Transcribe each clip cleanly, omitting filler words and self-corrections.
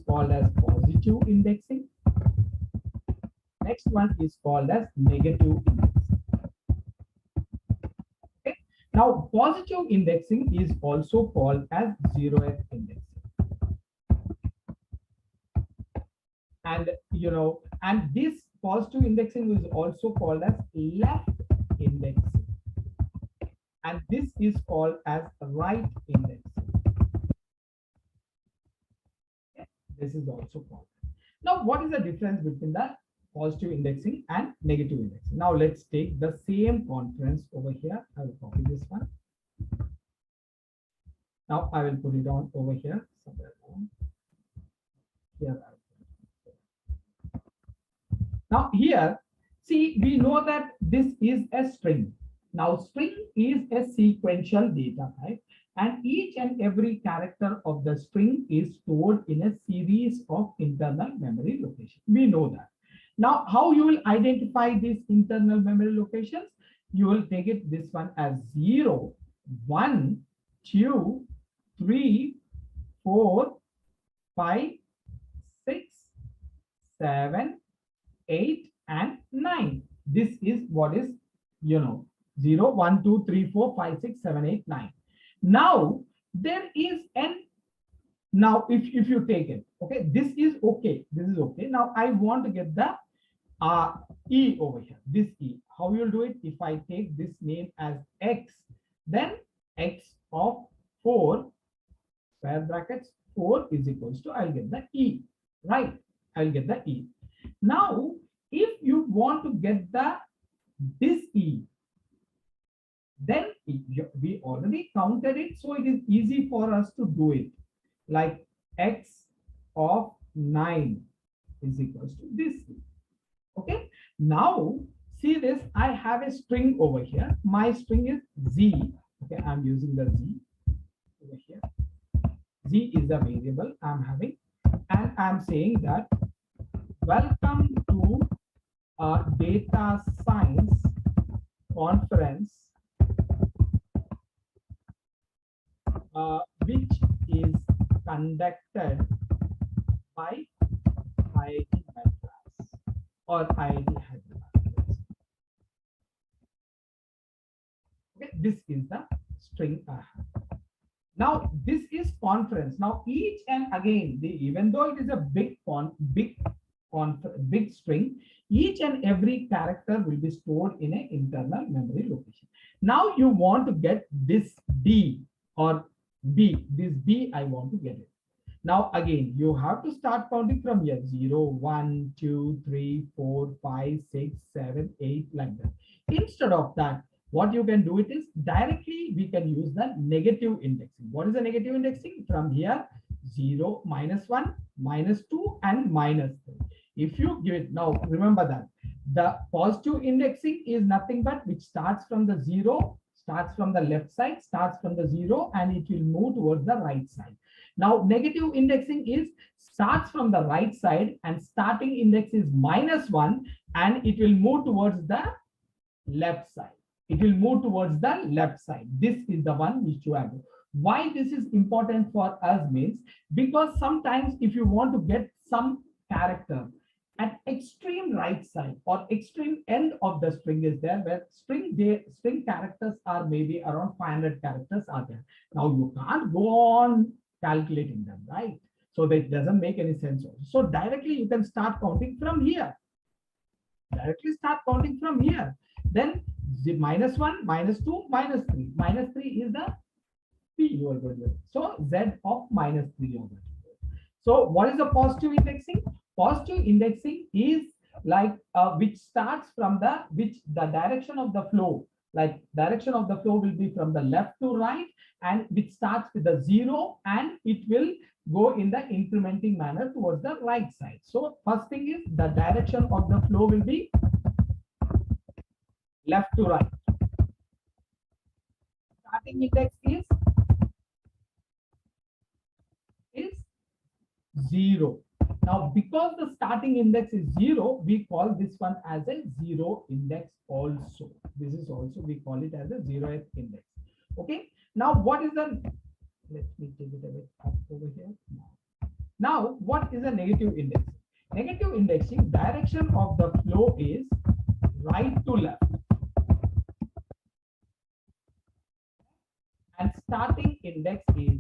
called as positive indexing. Next one is called as negative indexing. Okay. Now, positive indexing is also called as 0th indexing. And and this positive indexing is also called as left indexing. And this is called as right indexing. Okay. This is also called. Now, what is the difference between the positive indexing and negative indexing? Now, let's take the same conference over here. I will copy this one. Now, I will put it on over here somewhere down. Here. Now, here, see, we know that this is a string. Now, string is a sequential data type, and each and every character of the string is stored in a series of internal memory locations. We know that. Now, how you will identify these internal memory locations? You will take it this one as 0, 1, 2, 3, 4, 5, 6, 7, 8, and 9. This is what is 0, 1, 2, 3, 4, 5, 6, 7, 8, 9. Now there is n. Now if you take it, okay, this is okay. This is okay. Now I want to get the e over here. This e. How you'll do it? If I take this name as x, then x of 4 square brackets 4 is equals to, I'll get the e, right? I'll get the e. Now, if you want to get this e, then we already counted it, so it is easy for us to do it. Like x of 9 is equals to this e. Okay. Now, see this. I have a string over here. My string is z. Okay, I'm using the z over here. Z is the variable I'm having, and I'm saying that welcome to data science conference, which is conducted by IIT Madras or IIT Hyderabad. Okay, this is the string I have. Now this is conference. Now each and again, even though it is a big string, each and every character will be stored in an internal memory location. Now you want to get this D or B. This B, I want to get it. Now again, you have to start counting from here. 0, 1, 2, 3, 4, 5, 6, 7, 8, like that. Instead of that, what you can do it is directly we can use the negative indexing. What is the negative indexing? From here, 0, -1, -2, and -3. If you give it, now remember that the positive indexing is nothing but which starts from the 0, starts from the left side, starts from the 0, and it will move towards the right side. Now negative indexing is starts from the right side and starting index is -1, and it will move towards the left side. It will move towards the left side. This is the one which you have. Why this is important for us means, because sometimes if you want to get some character at extreme right side or extreme end of the string is there, where string characters are maybe around 500 characters are there. Now you can't go on calculating them, right? So that doesn't make any sense. So directly you can start counting from here. Directly start counting from here. Then -1, -2, -3. -3 is the P you are going to do. So Z of -3 over here. So what is the positive indexing? Positive indexing is like which starts from the direction of the flow. Like direction of the flow will be from the left to right, and which starts with the 0, and it will go in the incrementing manner towards the right side. So first thing is the direction of the flow will be left to right. Starting index is 0. Now, because the starting index is 0, we call this one as a 0 index also. This is also, we call it as a 0th index. Okay. Now, what is the, let me take it a bit up over here. Now, Now, what is a negative indexing? Negative indexing, direction of the flow is right to left, and starting index is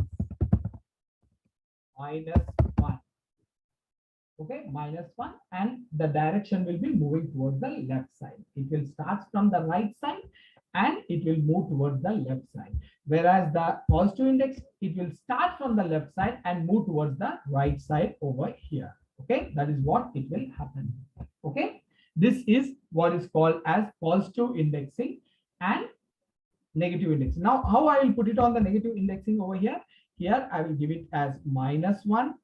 -1. Okay, -1, and the direction will be moving towards the left side. It will start from the right side and it will move towards the left side. Whereas the positive index, it will start from the left side and move towards the right side over here. Okay, that is what it will happen. Okay, this is what is called as positive indexing and negative indexing. Now, how I will put it on the negative indexing over here? Here I will give it as -1,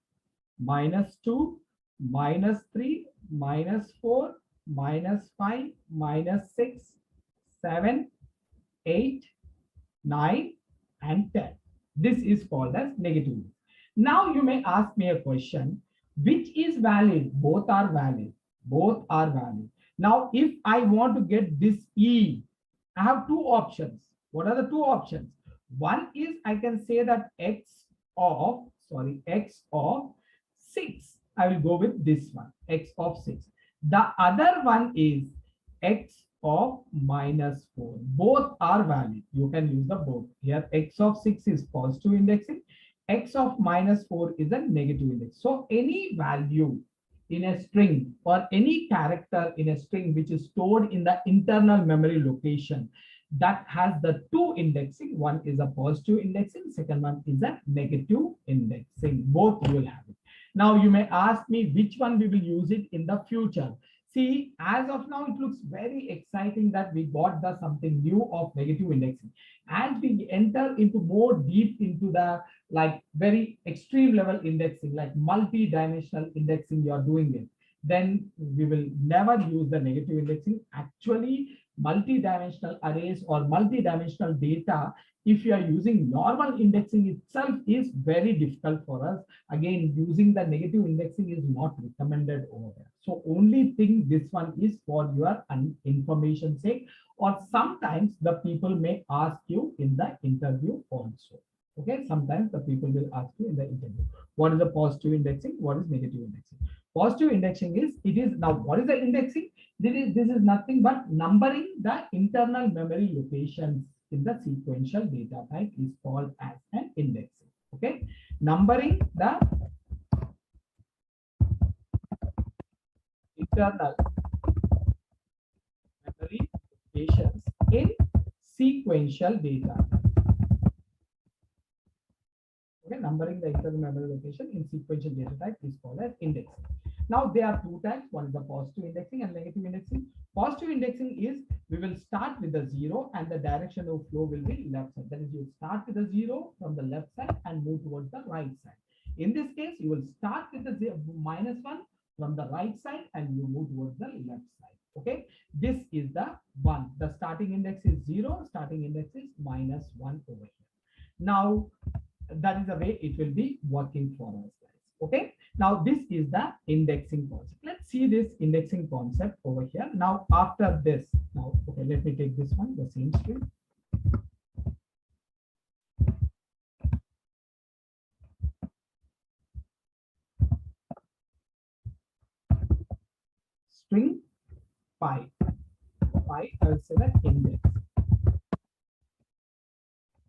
-2, -3, -4, -5, -6, 7, 8, 9, and 10. This is called as negative. Now you may ask me a question, which is valid? Both are valid. Both are valid. Now, if I want to get this E, I have two options. What are the two options? One is I can say that x of 6. I will go with this one, x of 6. The other one is x of -4. Both are valid. You can use the both. Here, x of 6 is positive indexing. X of -4 is a negative index. So any value in a string or any character in a string which is stored in the internal memory location that has the two indexing, one is a positive indexing, second one is a negative indexing. Both you will have it. Now you may ask me which one we will use it in the future. See, as of now, it looks very exciting that we got the something new of negative indexing. As we enter into more deep into the like very extreme level indexing, like multi-dimensional indexing, you are doing it, then we will never use the negative indexing. Actually, multi-dimensional arrays or multi-dimensional data, if you are using normal indexing itself, is very difficult for us. Again, using the negative indexing is not recommended over there. So only thing, this one is for your information sake, or sometimes the people may ask you in the interview also. Okay, sometimes the people will ask you in the interview, what is the positive indexing, what is negative indexing. Positive indexing is, it is now, what is the indexing? This is nothing but numbering the internal memory locations in the sequential data type is called as an indexing. Okay, numbering the internal memory locations in sequential data. Okay, numbering the internal memory location in sequential data type is called as indexing. Now there are two types. One is the positive indexing and negative indexing. Positive indexing is we will start with the 0 and the direction of flow will be left side. That is, you start with the 0 from the left side and move towards the right side. In this case, you will start with the -1 from the right side and you move towards the left side. Okay, this is the one. The starting index is 0, starting index is -1 over here. Now, that is the way it will be working for us, guys. Okay, now this is the indexing concept. Let's see this indexing concept over here. Now, after this, now, okay, let me take this one, the same string. String 5. I will say that index.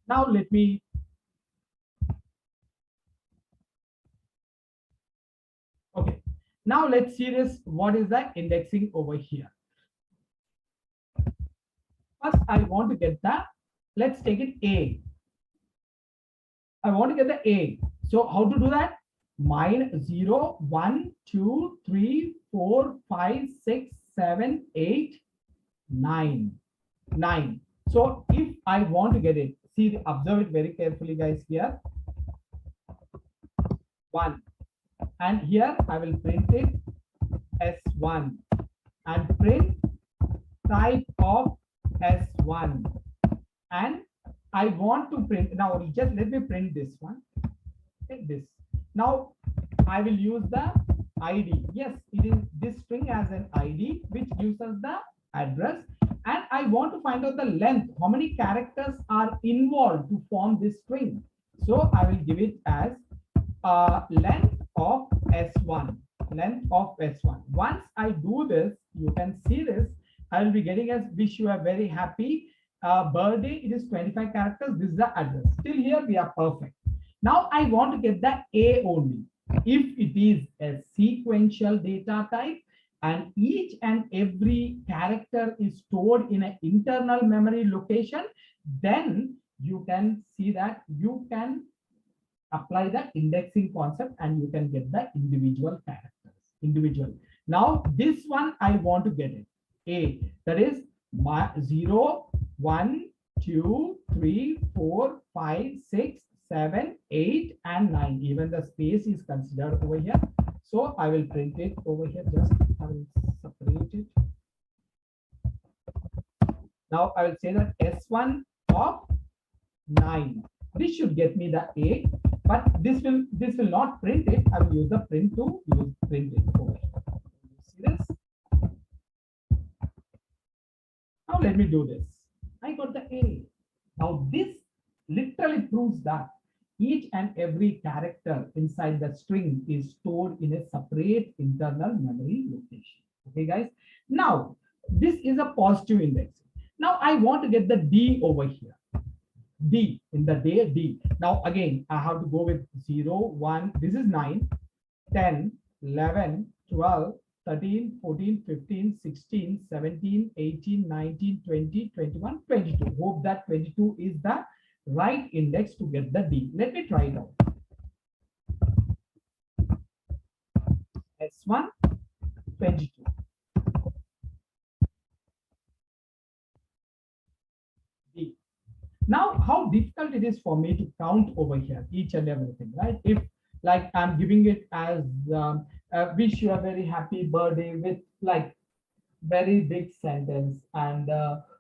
Now, let me okay. Now let's see this. What is the indexing over here? First, I want to get the, let's take it A. I want to get the A. So how to do that? -0, 1, 2, 3, 4, 5, 6, 7, 8, 9. 9. So if I want to get it, see, observe it very carefully, guys, here. 1. And here I will print it S1 and print type of S1. And I want to print, now just let me print this one. Okay, this. Now I will use the ID. Yes, it is this string as an ID, which gives us the address. And I want to find out the length, how many characters are involved to form this string. So I will give it as length of S1, length of S1. Once I do this, you can see this. I will be getting as wish you a very happy birthday. It is 25 characters. This is the address. Till here we are perfect. Now I want to get the A only. If it is a sequential data type and each and every character is stored in an internal memory location, then you can see that you can apply the indexing concept and you can get the individual characters individual. Now this one I want to get it A, that is my 0 1 2 3 4 5 6 7 8 and 9. Even the space is considered over here, so I will print it over here. Just I will separate it. Now I will say that S1 of 9. This should get me the A, but this will not print it. I will use the print to print it over here. See this? Now let me do this. I got the A. Now this literally proves that each and every character inside the string is stored in a separate internal memory location. Okay, guys. Now this is a positive index. Now I want to get the D over here. D in the day D. Now again, I have to go with 0, 1. This is 9, 10, 11, 12, 13, 14, 15, 16, 17, 18, 19, 20, 21, 22. Hope that 22 is the right index to get the D. Let me try it out. S1, 22. D. Now, how difficult it is for me to count over here, each and everything, right? If like I'm giving it as wish you a very happy birthday with like very big sentence and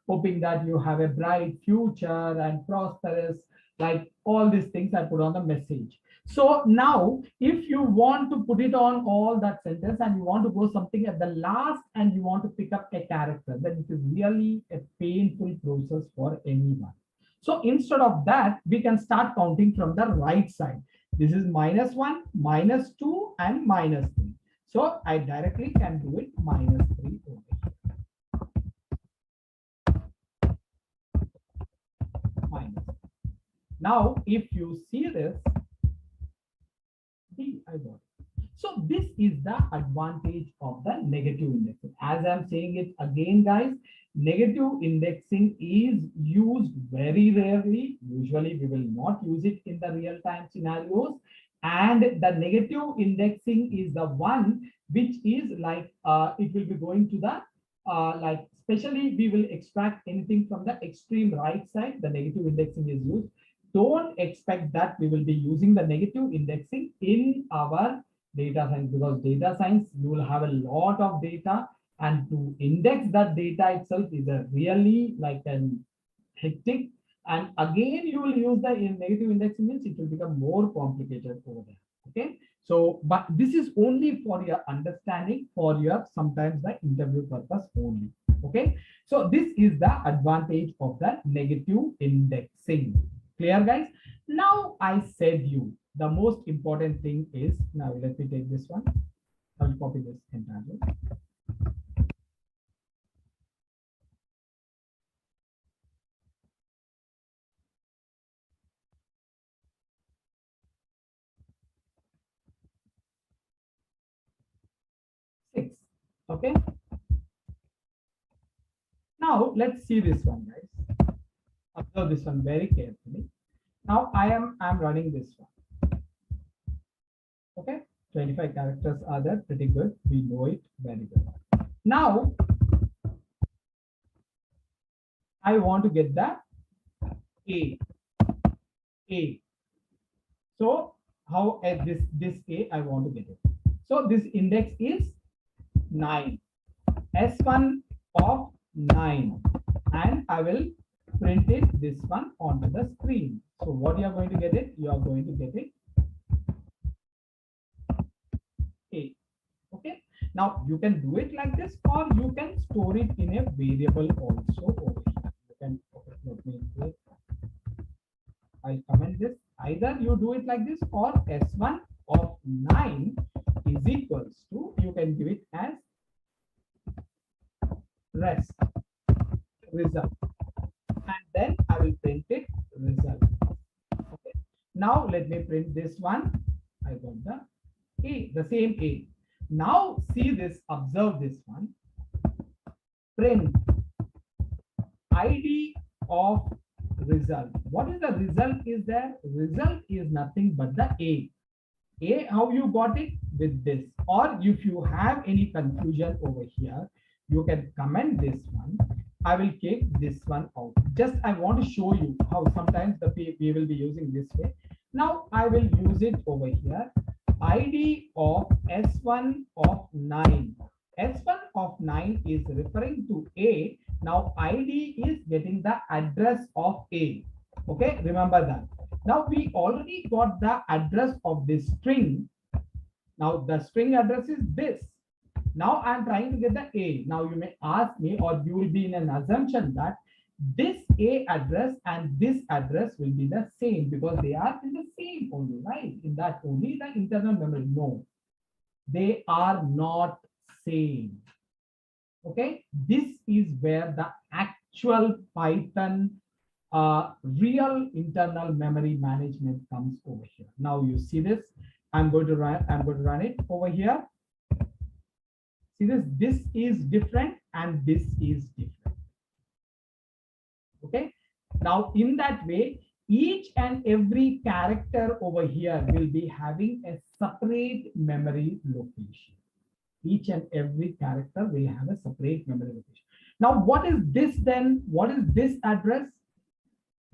hoping that you have a bright future and prosperous, like all these things I put on the message. So now if you want to put it on all that sentence and you want to go something at the last and you want to pick up a character, then it is really a painful process for anyone. So instead of that, we can start counting from the right side. This is -1, -2 and -3. So I directly can do it -3 over here. Minus. Now, if you see this, I got it. So this is the advantage of the negative indexing. As I'm saying it again, guys, negative indexing is used very rarely. Usually we will not use it in the real-time scenarios. And the negative indexing is the one which is like, it will be going to the, like, especially we will extract anything from the extreme right side, the negative indexing is used. Don't expect that we will be using the negative indexing in our data science, because data science, you will have a lot of data, and to index that data itself is a really like an hectic. And again, you will use the negative indexing, means it will become more complicated over there. Okay. So, but this is only for your understanding, for your sometimes the interview purpose only. Okay. So this is the advantage of the negative indexing. Clear, guys? Now I said you the most important thing is, now let me take this one. I will copy this entirely. Six. Okay. Now let's see this one, guys. Observe this one very carefully. Now I'm running this one. Okay, 25 characters are there, pretty good. We know it very well. Now I want to get the A. So how this A I want to get it. So this index is 9, S1 of 9, and I will print it this one onto the screen. So what you are going to get it? You are going to get it A. Okay. Now you can do it like this, or you can store it in a variable also over here. You can, okay, let me do it. I comment this. Either you do it like this, or S1 of 9, is equals to, you can give it as rest result, and then I will print it result. Okay. Now let me print this one. I got the A, the same A. Now see this, observe this one. Print ID of result. What is the result is there? Result is nothing but the A. A, how you got it? With this. Or if you have any confusion over here, you can comment this one. I will keep this one out. Just I want to show you how sometimes we will be using this way. Now I will use it over here. ID of S1 of 9. S1 of 9 is referring to A. Now ID is getting the address of A. Okay, remember that. Now we already got the address of this string. Now the string address is this. Now I'm trying to get the A. Now you may ask me, or you will be in an assumption that this A address and this address will be the same because they are in the same only, right? In that only the internal memory. No, they are not same. Okay, this is where the actual Python real internal memory management comes over here. Now you see this. I'm going to run it over here. See this is different and this is different. Okay. Now in that way, each and every character over here will be having a separate memory location. Each and every character will have a separate memory location. Now, what is this then? What is this address?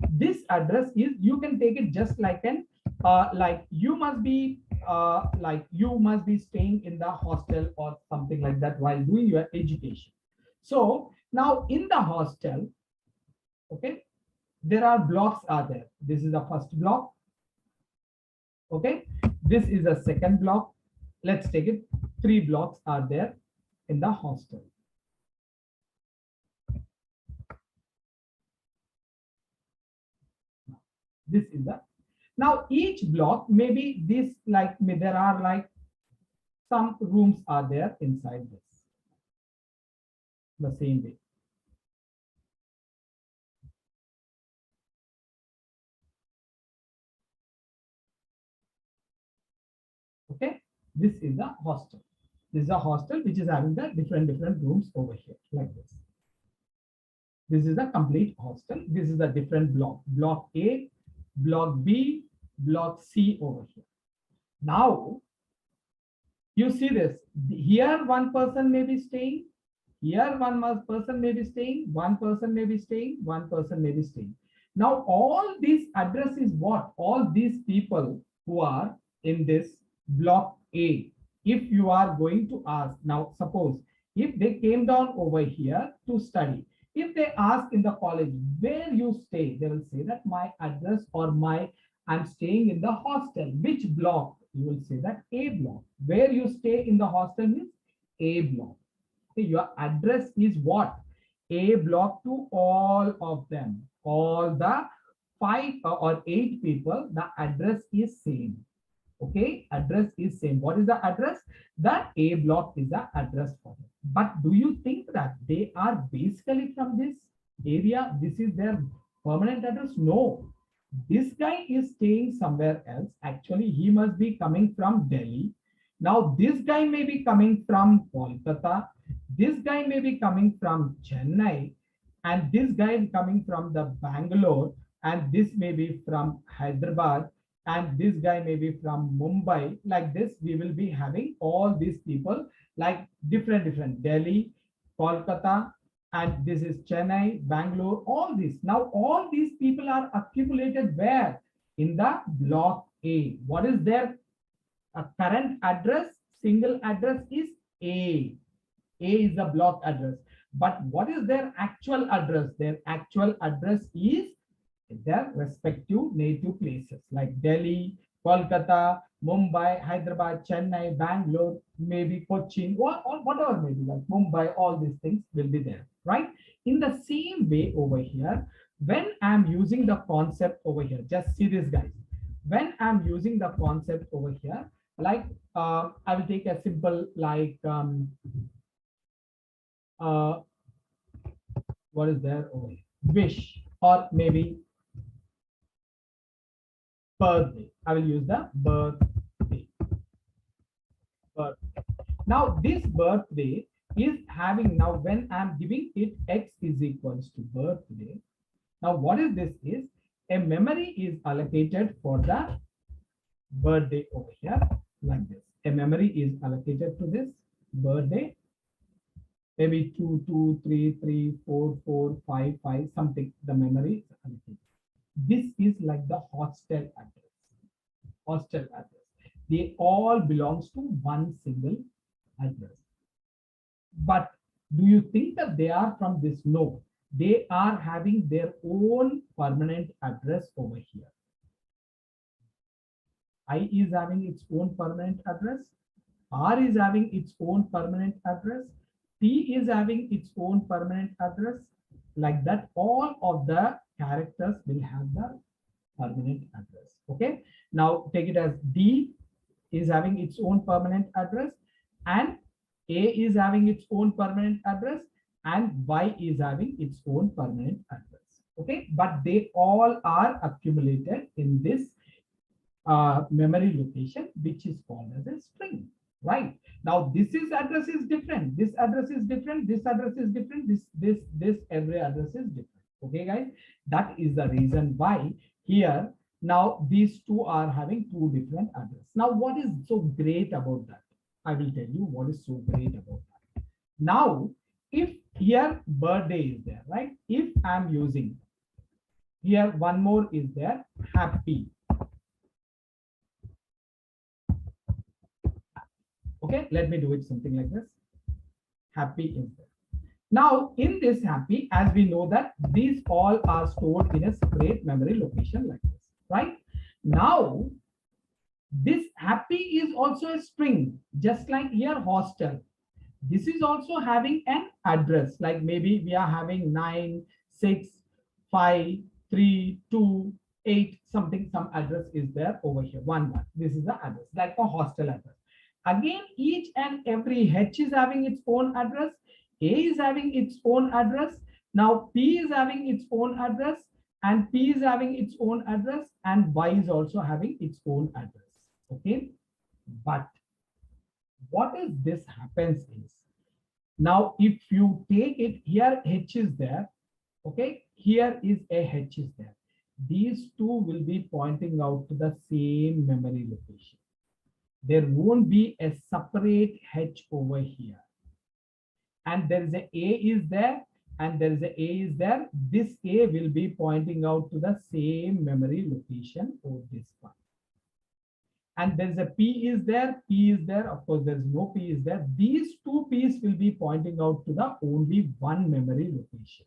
This address is, you can take it just like an like you must be staying in the hostel or something like that while doing your education. So now in the hostel, okay, there are blocks are there. This is the first block. Okay, this is the second block. Let's take it. 3 blocks are there in the hostel. This is the, now each block, maybe this like there are like some rooms are there inside this. The same way. Okay, this is the hostel. This is a hostel which is having the different rooms over here like this. This is the complete hostel. This is a different block. Block A, block B, block C over here. Now you see this. Here one person may be staying. Here one person may be staying. One person may be staying. One person may be staying. Now all these address is what? All these people who are in this block A. If you are going to ask, now suppose if they came down over here to study, if they ask in the college where you stay, they will say that my address or I'm staying in the hostel. Which block? You will say that A block. Where you stay in the hostel means A block. Okay, your address is what? A block to all of them. All the 5 or 8 people, the address is same. Okay, address is same. What is the address? That A block is the address for them. But do you think that they are basically from this area? This is their permanent address? No. This guy is staying somewhere else. Actually, he must be coming from Delhi. Now, this guy may be coming from Kolkata. This guy may be coming from Chennai. And this guy is coming from the Bangalore. And this may be from Hyderabad. And this guy may be from Mumbai. Like this, we will be having all these people like different Delhi, Kolkata, and this is Chennai, Bangalore, all these. Now, all these people are accumulated where? In the block A. What is their current address? Single address is A. A is the block address. But what is their actual address? Their actual address is their respective native places like Delhi, Kolkata, Mumbai, Hyderabad, Chennai, Bangalore, maybe Cochin, or whatever maybe like Mumbai, all these things will be there, right? In the same way over here, when I'm using the concept over here, just see this guys. When I'm using the concept over here, Like I will take a simple like uh, what is there? Oh, wish, or maybe birthday. I will use the birthday. Birth. Now this birthday is having, now when I'm giving it x is equals to birthday. Now what is this is a memory is allocated for the birthday over here like this. A memory is allocated to this birthday, maybe 2, 2, 3, 3, 4, 4, 5, 5, something. The memory is allocated. This is like the hostel address. Hostel address. They all belongs to one single address. But do you think that they are from this? No, they are having their own permanent address over here. I is having its own permanent address. R is having its own permanent address. T is having its own permanent address. Like that, all of the characters will have the permanent address. Okay. Now take it as D is having its own permanent address, and A is having its own permanent address, and Y is having its own permanent address. Okay. But they all are accumulated in this memory location, which is called as a string. Right. Now this is address is different. This address is different. This address is different. This every address is different. Okay, guys. That is the reason why here now these two are having two different addresses. Now, what is so great about that? I will tell you what is so great about that. Now, if here birthday is there, right? If I'm using here one more is there, happy. Okay, let me do it something like this. Happy is there. Now, in this happy, as we know that these all are stored in a separate memory location like this, right? Now, this happy is also a string, just like here hostel. This is also having an address, like maybe we are having 9, 6, 5, 3, 2, 8, something, some address is there over here. 1, 1. This is the address, like a hostel address. Again, each and every H is having its own address. A is having its own address. Now P is having its own address, and P is having its own address, and Y is also having its own address. Okay. But what is this happens is, now if you take it here, H is there. Okay. Here is a H is there. These two will be pointing out to the same memory location. There won't be a separate H over here. And there is a is there, and there is a is there. This A will be pointing out to the same memory location for this one. And there is a P is there. Of course, there is no P is there. These two P's will be pointing out to the only one memory location.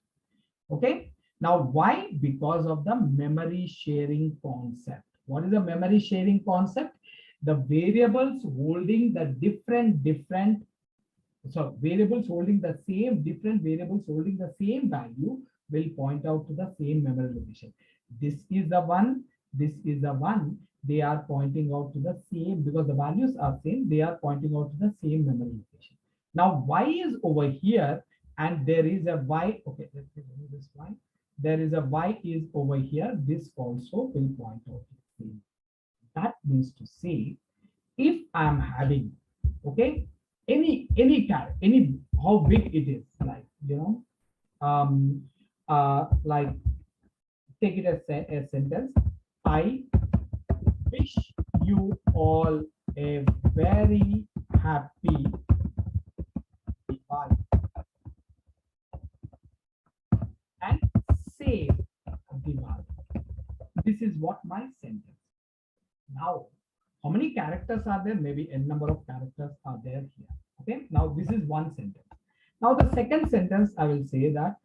Okay. Now, why? Because of the memory sharing concept. What is the memory sharing concept? The variables holding the variables holding the same, different variables holding the same value will point out to the same memory location. This is the one, this is the one. They are pointing out to the same, because the values are same, they are pointing out to the same memory location. Now, Y is over here, and there is a Y. Okay, let me remove this Y. There is a Y is over here. This also will point out to the same. That means to say, if I'm having, okay, any character, any how big it is, like like take it as a sentence. I wish you all a very happy Diwali and safe Diwali. This is what my sentence. Now, how many characters are there? Maybe n number of characters are there here. Okay. Now this is one sentence. Now the second sentence, I will say that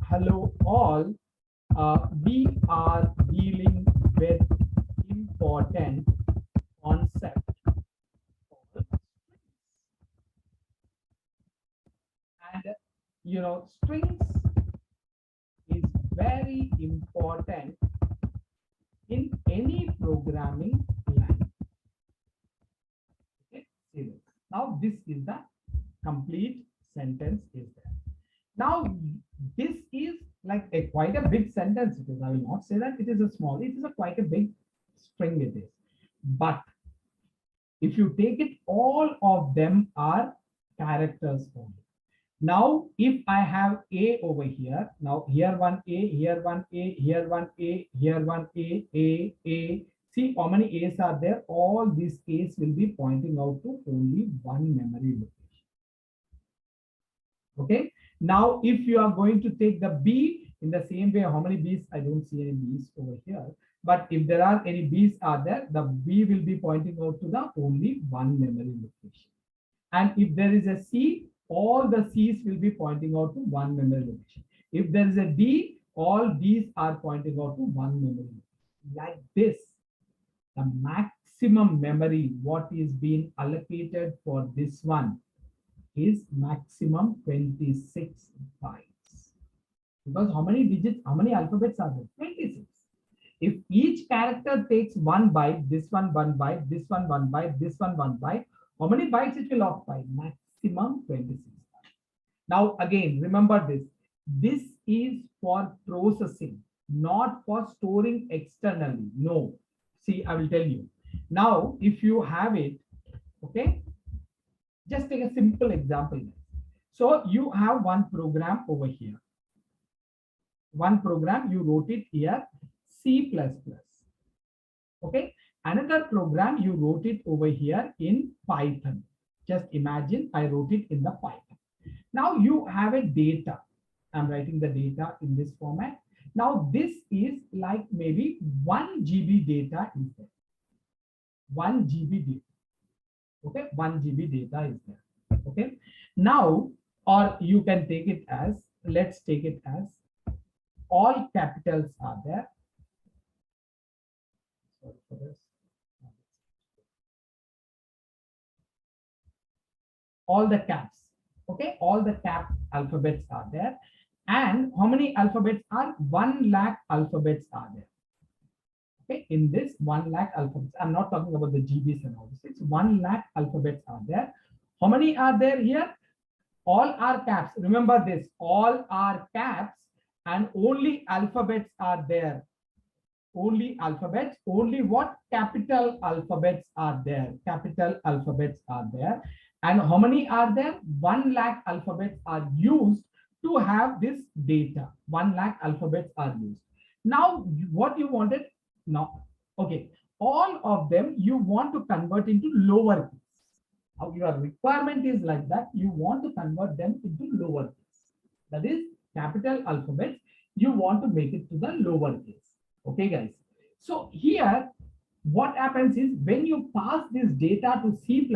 hello all. We are dealing with important concept called strings. And strings is very important in any programming language. this is the complete sentence is there. Now, this is like a quite a big sentence. It is. I will not say that it is a small. It is a quite a big string. It is. But if you take it, all of them are characters only. Now, if I have A over here, now here one A, here one A, here one A, here one A. See how many A's are there? All these A's will be pointing out to only one memory location. Okay. Now, if you are going to take the B in the same way, how many B's? I don't see any B's over here. But if there are any B's are there, the B will be pointing out to the only one memory location. And if there is a C, all the C's will be pointing out to one memory location. If there is a D, all D's are pointing out to one memory location. Like this, the maximum memory, what is being allocated for this one is maximum 26 bytes. Because how many digits, how many alphabets are there? 26. If each character takes 1 byte, this one 1 byte, this one 1 byte, this one 1 byte, how many bytes it will occupy? Maximum 26 bytes. Now again, remember this. This is for processing, not for storing externally. No. See, I will tell you. Now, if you have it, okay, just take a simple example. So you have one program over here. One program, you wrote it here, C++. Okay. Another program, you wrote it over here in Python. Just imagine I wrote it in the Python. Now you have a data. I'm writing the data in this format. Now this is like maybe 1 GB data is there. 1 GB data. Okay, 1 GB data is there. Okay. Now, or you can take it as, let's take it as all capitals are there. Sorry for this. All the caps. Okay, all the cap alphabets are there. And how many alphabets are? 1 lakh alphabets are there. Okay, in this 1 lakh alphabets, I'm not talking about the GBs and all this. It's 1 lakh alphabets are there. How many are there here? All are caps. Remember this, all are caps and only alphabets are there. Only alphabets, only what? Capital alphabets are there. Capital alphabets are there. And how many are there? 1 lakh alphabets are used to have this data. 1 lakh alphabets are used. Now, what you wanted? Now, okay, all of them you want to convert into lower case. Now, your requirement is like that. You want to convert them into lower case. That is capital alphabets. You want to make it to the lower case. Okay, guys. So here, what happens is when you pass this data to C++,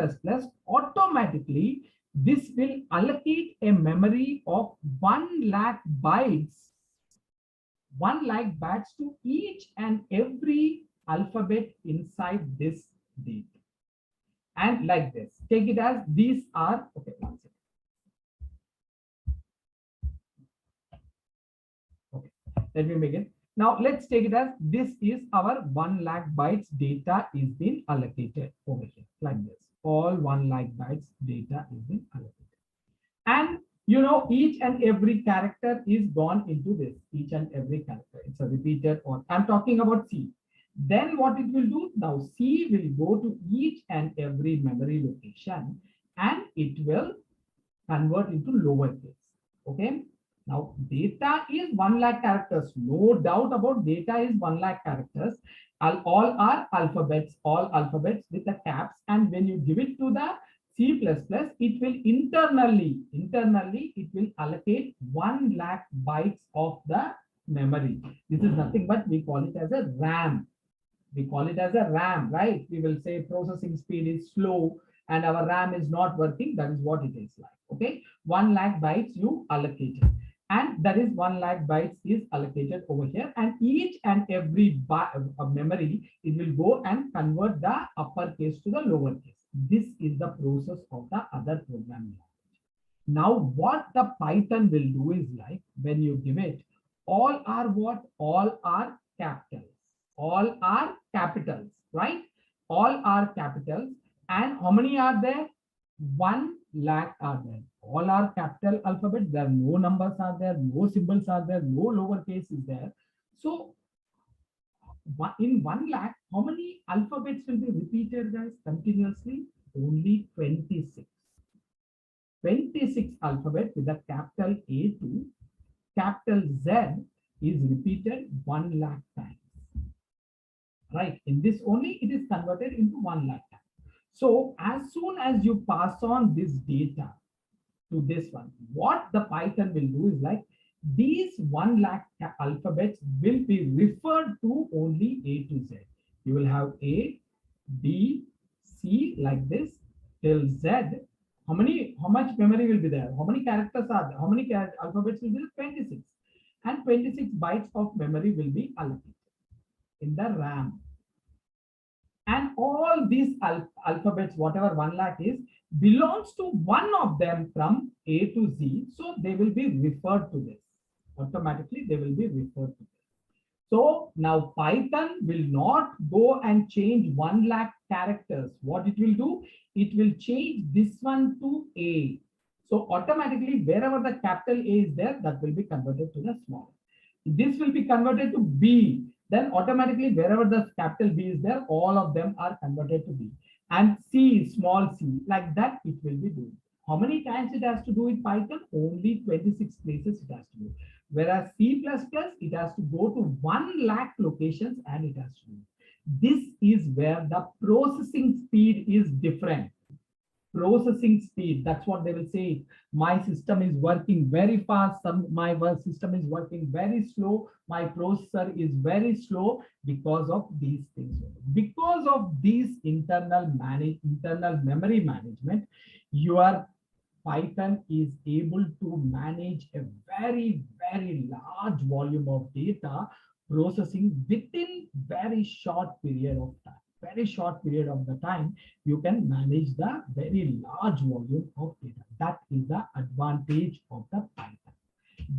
automatically this will allocate a memory of 1 lakh bytes, 1 lakh bytes to each and every alphabet inside this data. And like this, take it as these are, okay, one second. Okay, let me make it. Now let's take it as this is our 1 lakh bytes data is being allocated over here like this. All 1 lakh bytes data is being allocated. And you know, each and every character is gone into this, each and every character. It's a repeated or I'm talking about C. Then what it will do? Now C will go to each and every memory location and it will convert into lower case. Okay. Now, data is 1 lakh characters. No doubt about data is 1 lakh characters. All are alphabets, all alphabets with the caps. And when you give it to the C++, it will internally, it will allocate 1 lakh bytes of the memory. This is nothing but we call it as a RAM. We call it as a RAM, right? We will say processing speed is slow and our RAM is not working. That is what it is like. Okay. 1 lakh bytes you allocated. And that is 1 lakh bytes is allocated over here. And each and every memory, it will go and convert the uppercase to the lowercase. This is the process of the other programming language. Now, what the Python will do is like when you give it, all are what? All are capitals. All are capitals, right? All are capitals. And how many are there? 1 lakh are there. All are capital alphabet. There are no numbers are there, no symbols are there, no lowercase is there. So in 1 lakh, how many alphabets will be repeated, guys, continuously? Only 26. 26 alphabet with a capital A to capital Z is repeated 1 lakh times. Right? In this only, it is converted into 1 lakh times. So as soon as you pass on this data to this one, what the Python will do is like these 1 lakh alphabets will be referred to only A to Z. You will have A, B, C like this till Z. How much memory will be there? How many characters are there? How many alphabets will be there? 26. And 26 bytes of memory will be allocated in the RAM. And all these alphabets, whatever 1 lakh is, belongs to one of them from A to Z. So they will be referred to this. Automatically, they will be referred to this. So now Python will not go and change 1 lakh characters. What it will do, it will change this one to A. So automatically, wherever the capital A is there, that will be converted to the small. This will be converted to B. Then automatically, wherever the capital B is there, all of them are converted to B. And C, small c, like that it will be doing. How many times it has to do with Python? Only 26 places it has to do. Whereas C++, it has to go to 1 lakh locations and it has to do. This is where the processing speed is different. Processing speed, that's what they will say. My system is working very fast, my system is working very slow, my processor is very slow because of these things. Because of these internal memory management, your Python is able to manage a very large volume of data processing within very short period of time. Very short period of the time, you can manage the very large volume of data. That is the advantage of the Python.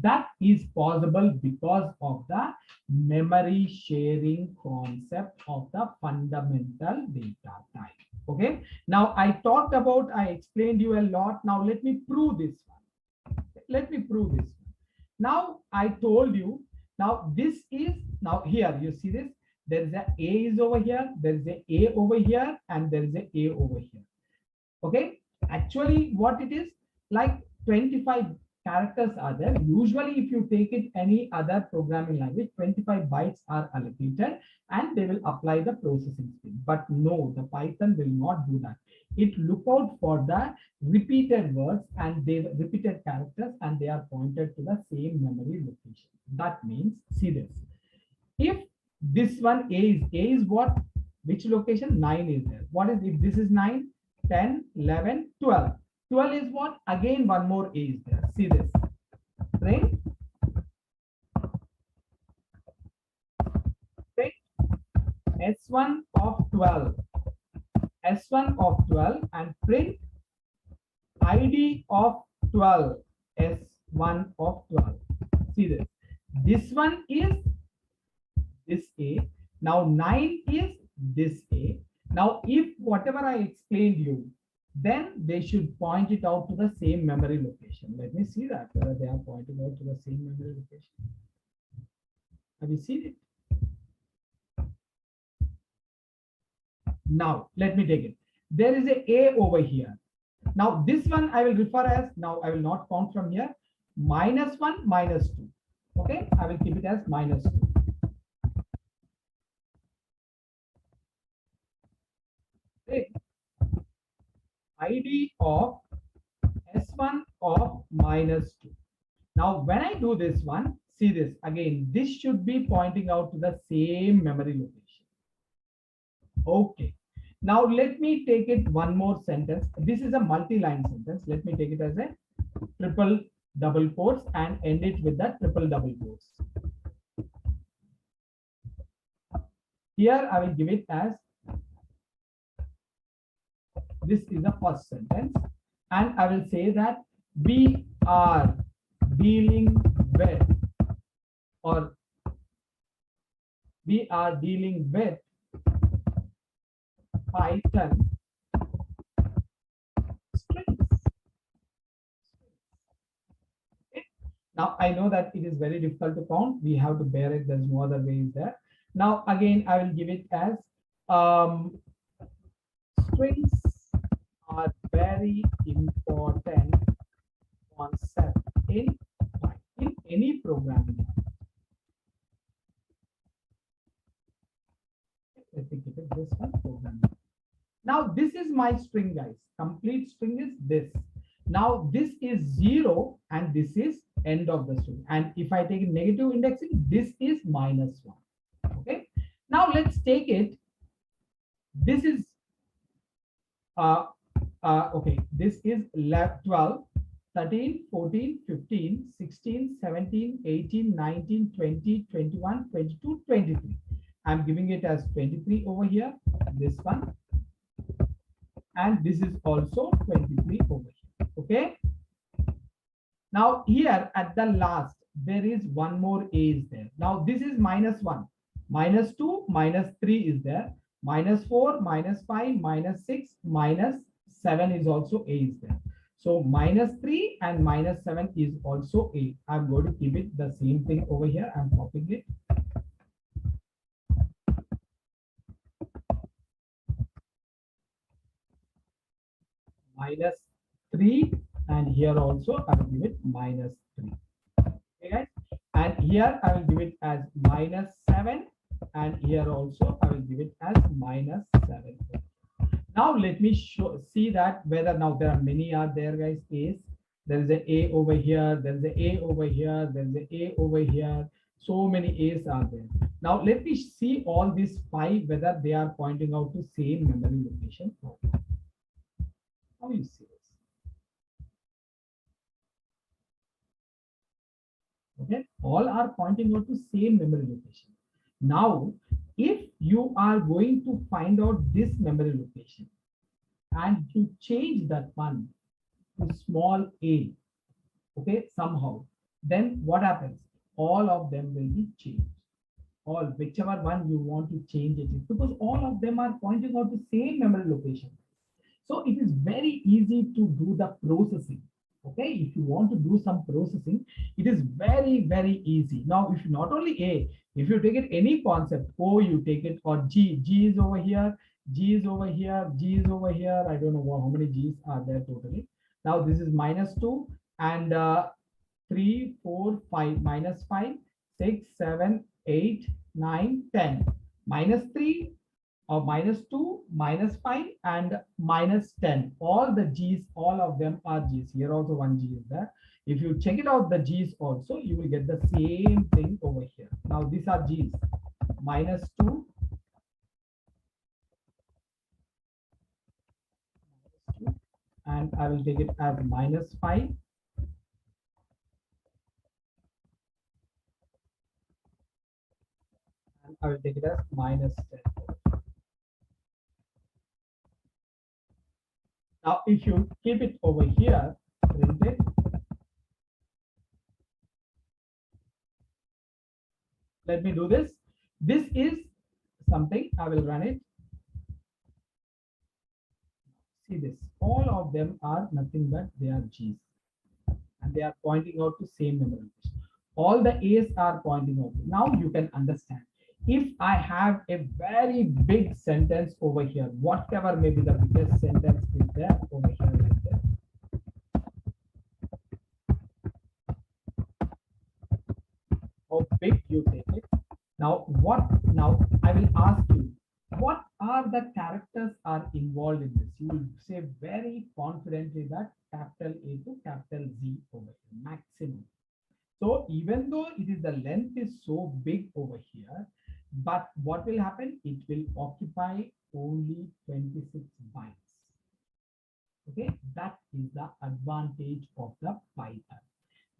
That is possible because of the memory sharing concept of the fundamental data type. Okay. Now I talked about, I explained you a lot. Now let me prove this one. Let me prove this one. Now I told you, now this is, now here you see this, there is a is over here, there is a over here, and there is a over here. Okay. Actually, what it is, like 25 characters are there. Usually, if you take it any other programming language, 25 bytes are allocated and they will apply the processing speed. But no, the Python will not do that. It look out for the repeated words and they repeated characters and they are pointed to the same memory location. That means, see this. If this one A is what? Which location? 9 is there. What is, if this is 9, 10, 11, 12. 12 is what? Again, one more A is there. See this. Print. Print S1 of 12. S1 of 12 and print ID of 12. S1 of 12. See this. This one is this A. Now 9 is this A. Now if whatever I explained you, then they should point it out to the same memory location. Let me see that whether they are pointing out to the same memory location. Have you seen it? Now let me take it. There is a over here. Now this one I will refer as, now I will not count from here, -1, -2. Okay, I will keep it as -2. ID of S1 of -2. Now, when I do this one, see this again, this should be pointing out to the same memory location. Okay. Now, let me take it one more sentence. This is a multi-line sentence. Let me take it as a triple double quotes and end it with the triple double quotes. Here, I will give it as, this is the first sentence, and I will say that we are dealing with, or we are dealing with Python Now I know that it is very difficult to count. We have to bear it. There's no other way is there. Now again, I will give it as strings are very important concept in any programming. Let me keep it this one programming. Now this is my string, guys. Complete string is this. Now this is 0 and this is end of the string. And if I take negative indexing, this is -1. Okay. Now let's take it. This is okay. This is 12, 13, 14, 15, 16, 17, 18, 19, 20, 21, 22, 23. I'm giving it as 23 over here. This one. And this is also 23 over here. Okay. Now here at the last, there is one more a is there. Now this is -1, -2, -3 is there, -4, -5, -6, -7 is also a is there. So -3 and -7 is also a. I'm going to keep it the same thing over here. I'm copying it. -3 and here also I will give it -3. Okay, guys. And here I will give it as -7 and here also I will give it as -7. Now let me see that whether now there are many are there, guys. A's. There is an A over here. There is an A over here. There is an A over here. So many A's are there. Now let me see all these 5 whether they are pointing out to same memory location. How you see this? Okay, all are pointing out to same memory location. Now, if you are going to find out this memory location and you change that one to small a, okay, somehow, then what happens? All of them will be changed. All, whichever one you want to change it, because all of them are pointing out the same memory location. So it is very easy to do the processing. Okay, if you want to do some processing, it is very, very easy. Now, if not only A, if you take it any concept, O, you take it, or G, G is over here, G is over here, G is over here. I don't know how many G's are there totally. Now this is -2 and 3, 4, 5, -5, 6, 7, 8, 9, 10, -3, or -2, -5, and -10. All the G's, all of them are G's. Here also one G is there. If you check it out, the G's also, you will get the same thing over here. Now these are G's. -2, and I will take it as -5. And I will take it as -10. Now, if you keep it over here, print it. Let me do this. This is something, I will run it. See this, all of them are nothing but they are G's. And they are pointing out to same memory. All the A's are pointing out. Now you can understand. If I have a very big sentence over here, whatever may be the biggest sentence is there over here is there. How big you take it. Now I will ask you, what are the characters are involved in this? You will say very confidently that capital A to capital Z over here, maximum. So even though it is the length is so big over here, but what will happen? It will occupy only 26 bytes. Okay, that is the advantage of the Python.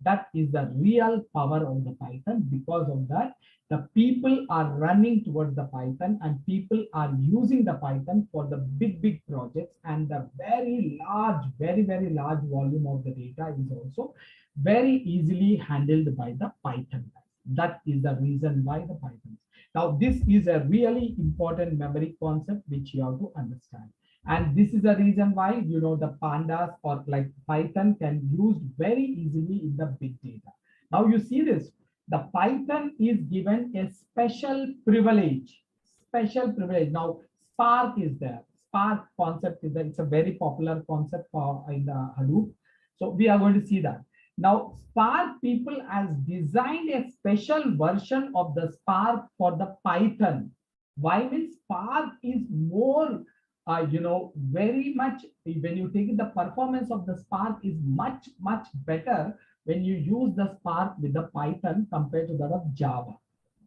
That is the real power of the Python. Because of that, the people are running towards the Python and people are using the Python for the big projects, and the very large volume of the data is also very easily handled by the Python. That is the reason why the Python. Now, this is a really important memory concept which you have to understand. And this is the reason why, you know, the pandas or like Python can be used very easily in the big data. Now you see this, the Python is given a special privilege, special privilege. Now Spark is there. Spark concept is there. It's a very popular concept for in the Hadoop. So we are going to see that. Now Spark people has designed a special version of the Spark for the Python. Why? Means Spark is more very much, when you take it, the performance of the Spark is much, much better when you use the Spark with the Python compared to that of Java.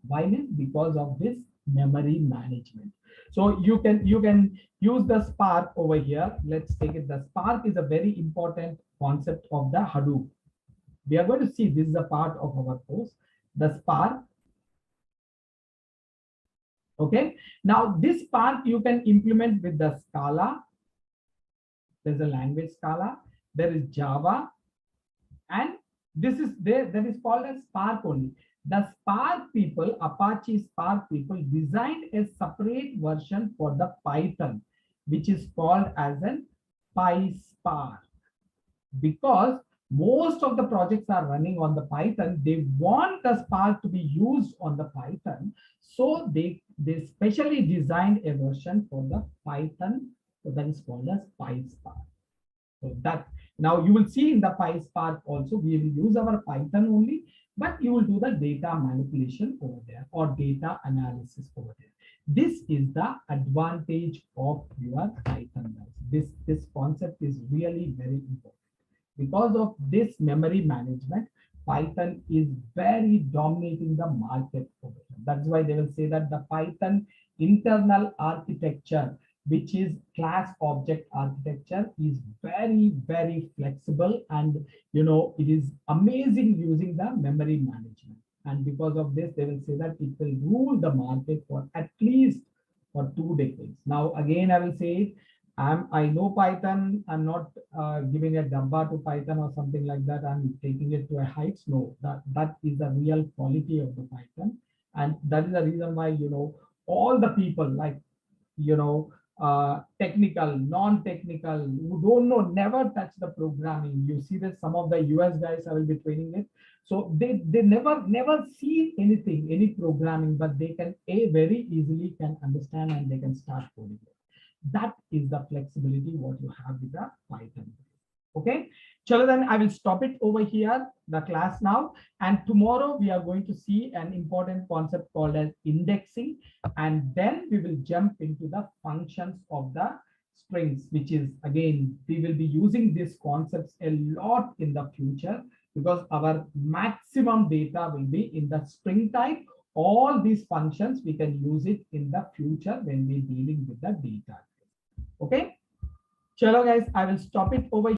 Why? Means because of this memory management. So you can use the Spark over here. Let's take it. The Spark is a very important concept of the Hadoop. We are going to see, this is a part of our course, the Spark. Okay. Now this Spark you can implement with the Scala. There's a language Scala. There is Java, and this is there that is called as Spark only. The Spark people, Apache Spark people, designed a separate version for the Python, which is called as an PySpark. Because most of the projects are running on the Python, they want the Spark to be used on the Python, so they specially designed a version for the Python, so that is called as PySpark. So that now you will see in the PySpark also, we will use our Python only, but you will do the data manipulation over there or data analysis over there. This is the advantage of your Python. This concept is really very important. Because of this memory management, Python is very dominating the market over here. That's why they will say that the Python internal architecture, which is class object architecture, is very, very flexible, and it is amazing using the memory management. And because of this, they will say that it will rule the market for at least for 2 decades. Now, again, I will say it. I know Python. I'm not giving a dabba to Python or something like that. I'm taking it to a heights. No, that is the real quality of the Python, and that is the reason why all the people, like technical, non-technical, who don't know, never touch the programming. You see that some of the US guys I will be training with, so they never see anything, any programming, but they can very easily can understand and they can start coding it. That is the flexibility what you have with the Python. Okay, chalo, then I will stop it over here, the class now, and tomorrow we are going to see an important concept called as indexing, and then we will jump into the functions of the strings, which is, again, we will be using these concepts a lot in the future, because our maximum data will be in the string type. All these functions we can use it in the future when we're dealing with the data. Okay, chalo guys, I will stop it over